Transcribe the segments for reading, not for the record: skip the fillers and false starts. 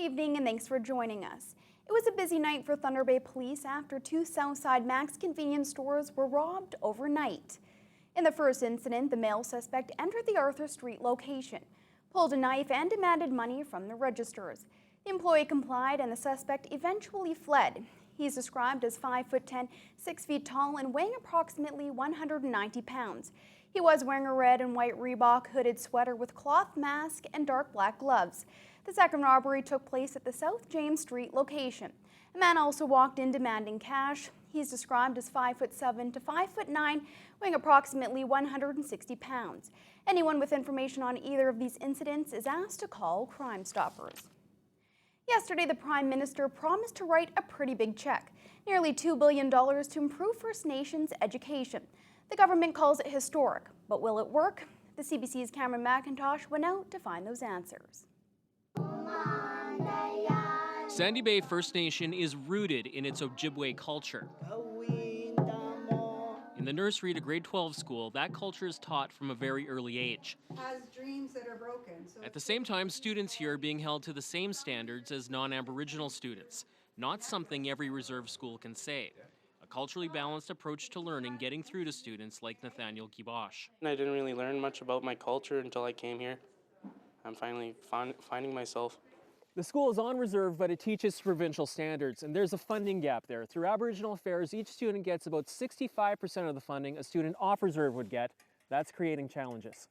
evening and thanks for joining us. It was a busy night for Thunder Bay Police after two Southside Max convenience stores were robbed overnight. In the first incident, the male suspect entered the Arthur Street location, pulled a knife and demanded money from the registers. The employee complied and the suspect eventually fled. He's described as 5'10", 6 feet tall and weighing approximately 190 pounds. He was wearing a red and white Reebok hooded sweater with cloth mask and dark black gloves. The second robbery took place at the South James Street location. A man also walked in demanding cash. He's described as 5'7" to 5'9", weighing approximately 160 pounds. Anyone with information on either of these incidents is asked to call Crime Stoppers. Yesterday, the Prime Minister promised to write a pretty big check, nearly $2 billion to improve First Nations education. The government calls it historic, but will it work? The CBC's Cameron McIntosh went out to find those answers. Sandy Bay First Nation is rooted in its Ojibwe culture. In the nursery to grade 12 school, that culture is taught from a very early age. Has dreams that are broken. At the same time, students here are being held to the same standards as non-Aboriginal students, not something every reserve school can say. A culturally balanced approach to learning getting through to students like Nathaniel Gibosh. I didn't really learn much about my culture until I came here. I'm finally finding myself. The school is on reserve, but it teaches provincial standards, and there's a funding gap there. Through Aboriginal Affairs, each student gets about 65% of the funding a student off reserve would get. That's creating challenges.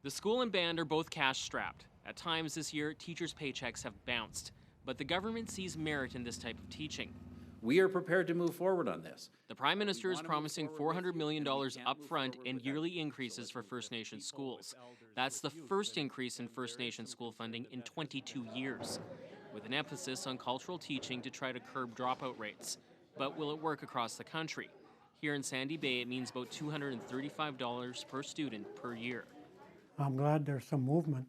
The school and band are both cash-strapped. At times this year, teachers' paychecks have bounced, but the government sees merit in this type of teaching. We are prepared to move forward on this. The Prime Minister is promising $400 million upfront and yearly increases for First Nations schools. That's the first increase in First Nations school funding in 22 years, with an emphasis on cultural teaching to try to curb dropout rates. But will it work across the country? Here in Sandy Bay, it means about $235 per student per year. I'm glad there's some movement.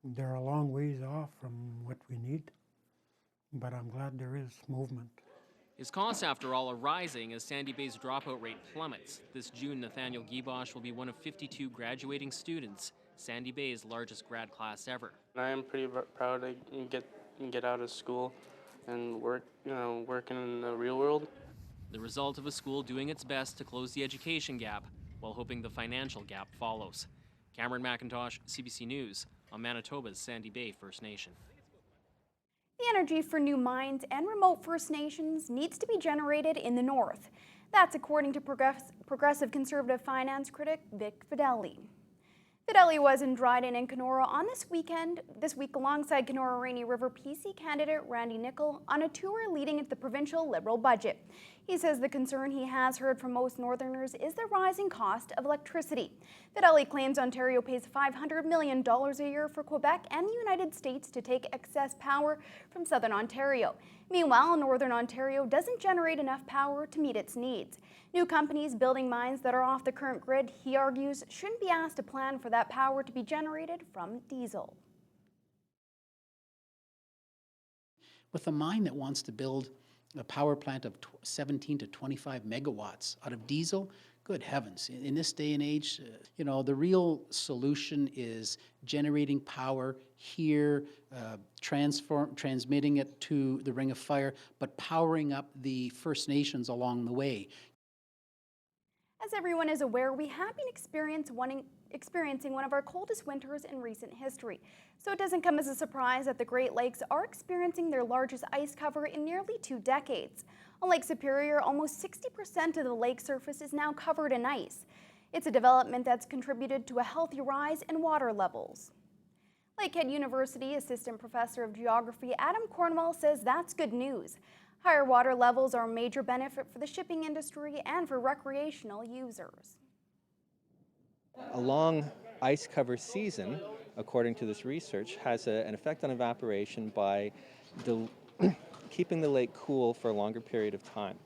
They're a long ways off from what we need, but I'm glad there is movement. His costs, after all, are rising as Sandy Bay's dropout rate plummets. This June, Nathaniel Gibosh will be one of 52 graduating students, Sandy Bay's largest grad class ever. I am pretty proud to get out of school and working in the real world. The result of a school doing its best to close the education gap while hoping the financial gap follows. Cameron McIntosh, CBC News, on Manitoba's Sandy Bay First Nation. The energy for new mines and remote First Nations needs to be generated in the north. That's according to progressive conservative finance critic Vic Fedeli. Fedeli was in Dryden and Kenora on this week alongside Kenora Rainy River PC candidate Randy Nicol on a tour leading into the provincial Liberal budget. He says the concern he has heard from most Northerners is the rising cost of electricity. Fedeli claims Ontario pays $500 million a year for Quebec and the United States to take excess power from Southern Ontario. Meanwhile, Northern Ontario doesn't generate enough power to meet its needs. New companies building mines that are off the current grid, he argues, shouldn't be asked to plan for that power to be generated from diesel. With a mine that wants to build a power plant of 17 to 25 megawatts out of diesel, good heavens. In this day and age, the real solution is generating power here, transmitting it to the Ring of Fire, but powering up the First Nations along the way. As everyone is aware, we have been experiencing one of our coldest winters in recent history. So it doesn't come as a surprise that the Great Lakes are experiencing their largest ice cover in nearly 2 decades. On Lake Superior, almost 60% of the lake surface is now covered in ice. It's a development that's contributed to a healthy rise in water levels. Lakehead University Assistant Professor of Geography Adam Cornwell says that's good news. Higher water levels are a major benefit for the shipping industry and for recreational users. A long ice cover season, according to this research, has an effect on evaporation by keeping the lake cool for a longer period of time.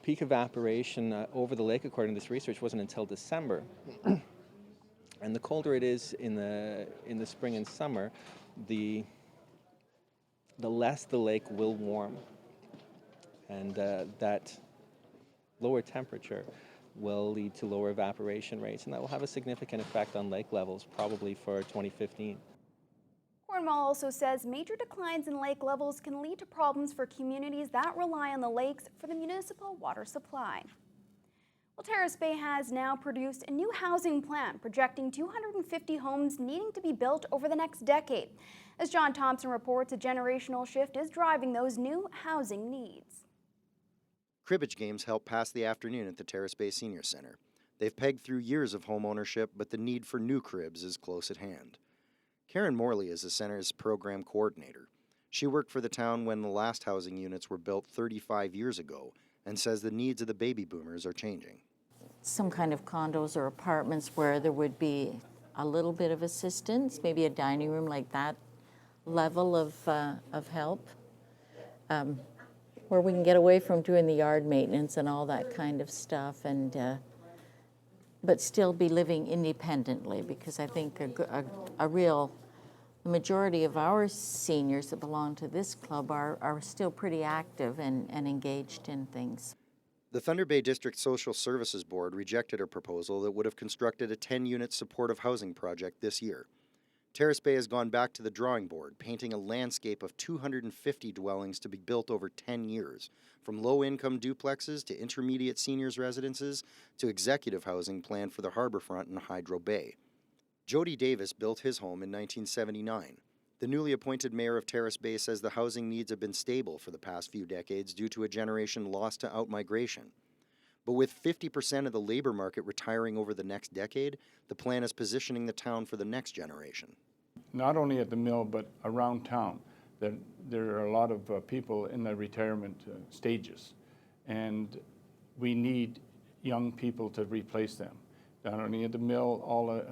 Peak evaporation over the lake, according to this research, wasn't until December. And the colder it is in the spring and summer, the less the lake will warm. And that lower temperature will lead to lower evaporation rates, and that will have a significant effect on lake levels, probably for 2015. Cornwall also says major declines in lake levels can lead to problems for communities that rely on the lakes for the municipal water supply. Well, Terrace Bay has now produced a new housing plan projecting 250 homes needing to be built over the next decade. As John Thompson reports, a generational shift is driving those new housing needs. Cribbage games help pass the afternoon at the Terrace Bay Senior Center. They've pegged through years of home ownership, but the need for new cribs is close at hand. Karen Morley is the center's program coordinator. She worked for the town when the last housing units were built 35 years ago and says the needs of the baby boomers are changing. Some kind of condos or apartments where there would be a little bit of assistance, maybe a dining room, like that level of help, where we can get away from doing the yard maintenance and all that kind of stuff, and but still be living independently, because I think the majority of our seniors that belong to this club are still pretty active and engaged in things. The Thunder Bay District Social Services Board rejected a proposal that would have constructed a 10-unit supportive housing project this year. Terrace Bay has gone back to the drawing board, painting a landscape of 250 dwellings to be built over 10 years, from low-income duplexes to intermediate seniors' residences to executive housing planned for the harborfront in Hydro Bay. Jody Davis built his home in 1979. The newly appointed mayor of Terrace Bay says the housing needs have been stable for the past few decades due to a generation lost to outmigration. But with 50% of the labor market retiring over the next decade, the plan is positioning the town for the next generation. Not only at the mill, but around town. There are a lot of people in the retirement stages, and we need young people to replace them. Not only at the mill,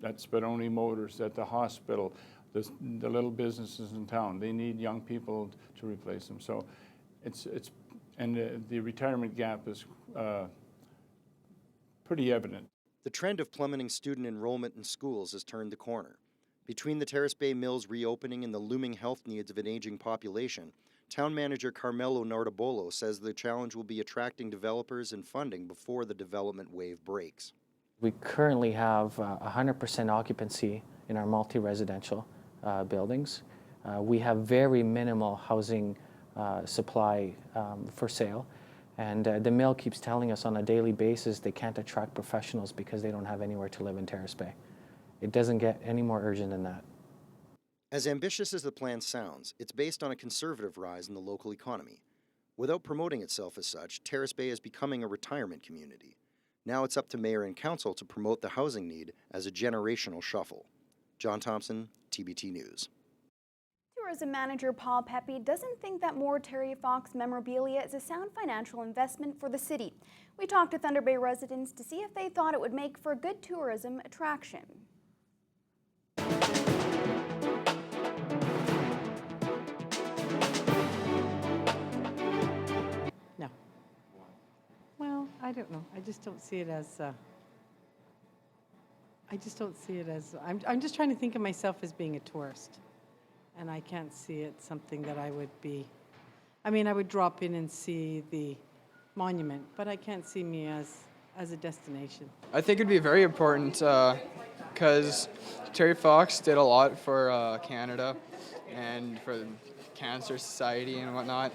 at Spadoni Motors, at the hospital, the little businesses in town, they need young people to replace them. So the retirement gap is pretty evident. The trend of plummeting student enrollment in schools has turned the corner. Between the Terrace Bay Mills reopening and the looming health needs of an aging population, town manager Carmelo Nardabolo says the challenge will be attracting developers and funding before the development wave breaks. We currently have 100% occupancy in our multi-residential buildings. We have very minimal housing supply for sale, and the mill keeps telling us on a daily basis they can't attract professionals because they don't have anywhere to live in Terrace Bay. It doesn't get any more urgent than that. As ambitious as the plan sounds, it's based on a conservative rise in the local economy. Without promoting itself as such, Terrace Bay is becoming a retirement community. Now it's up to mayor and council to promote the housing need as a generational shuffle. John Thompson, TBT News. Tourism manager Paul Pepe doesn't think that more Terry Fox memorabilia is a sound financial investment for the city. We talked to Thunder Bay residents to see if they thought it would make for a good tourism attraction. No. Well, I don't know. I just don't see it as I'm just trying to think of myself as being a tourist. And I can't see it something that I would be, I mean, I would drop in and see the monument, but I can't see me as a destination. I think it'd be very important because Terry Fox did a lot for Canada and for the Cancer Society and whatnot.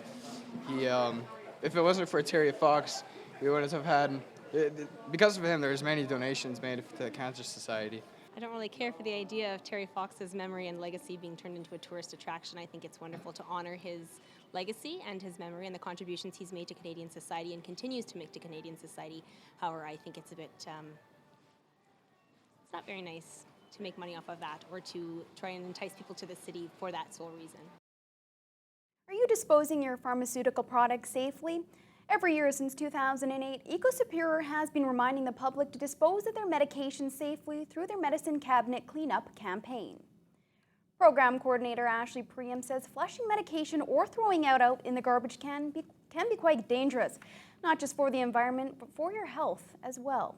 He, if it wasn't for Terry Fox, we wouldn't have had, because of him, there's many donations made to the Cancer Society. I don't really care for the idea of Terry Fox's memory and legacy being turned into a tourist attraction. I think it's wonderful to honor his legacy and his memory and the contributions he's made to Canadian society and continues to make to Canadian society. However, I think it's a bit, it's not very nice to make money off of that or to try and entice people to the city for that sole reason. Are you disposing your pharmaceutical products safely? Every year since 2008, EcoSuperior has been reminding the public to dispose of their medications safely through their medicine cabinet cleanup campaign. Program coordinator Ashley Priam says flushing medication or throwing it out in the garbage can be quite dangerous, not just for the environment, but for your health as well.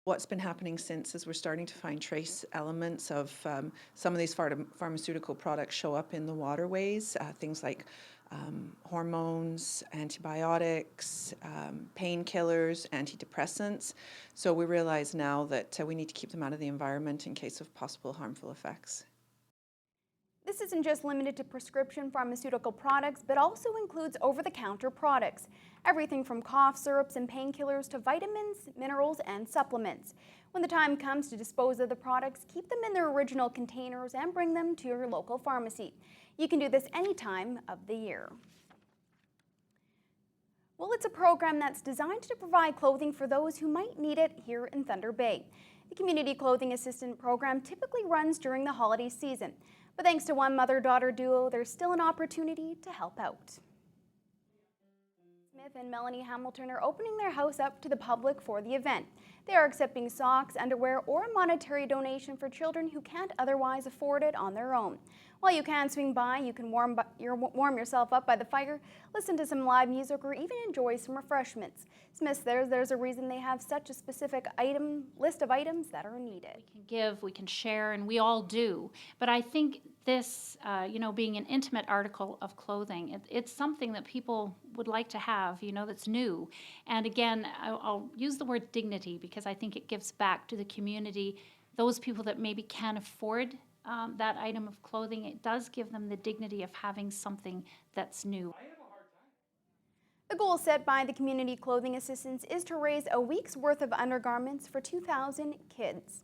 What's been happening since is we're starting to find trace elements of some of these pharmaceutical products show up in the waterways, things like hormones, antibiotics, painkillers, antidepressants. So we realize now that we need to keep them out of the environment in case of possible harmful effects. This isn't just limited to prescription pharmaceutical products, but also includes over-the-counter products. Everything from cough syrups and painkillers to vitamins, minerals, and supplements. When the time comes to dispose of the products, keep them in their original containers and bring them to your local pharmacy. You can do this any time of the year. Well, it's a program that's designed to provide clothing for those who might need it here in Thunder Bay. The Community Clothing Assistant Program typically runs during the holiday season, but thanks to one mother-daughter duo, there's still an opportunity to help out. Smith and Melanie Hamilton are opening their house up to the public for the event. They are accepting socks, underwear, or a monetary donation for children who can't otherwise afford it on their own. While you can swing by, you can warm yourself up by the fire, listen to some live music, or even enjoy some refreshments. Smith, there's a reason they have such a specific list of items that are needed. We can give, we can share, and we all do. But I think this, being an intimate article of clothing, it's something that people would like to have, that's new. And again, I'll use the word dignity because I think it gives back to the community, those people that maybe can't afford that item of clothing. It does give them the dignity of having something that's new. The goal set by the Community Clothing Assistants is to raise a week's worth of undergarments for 2,000 kids.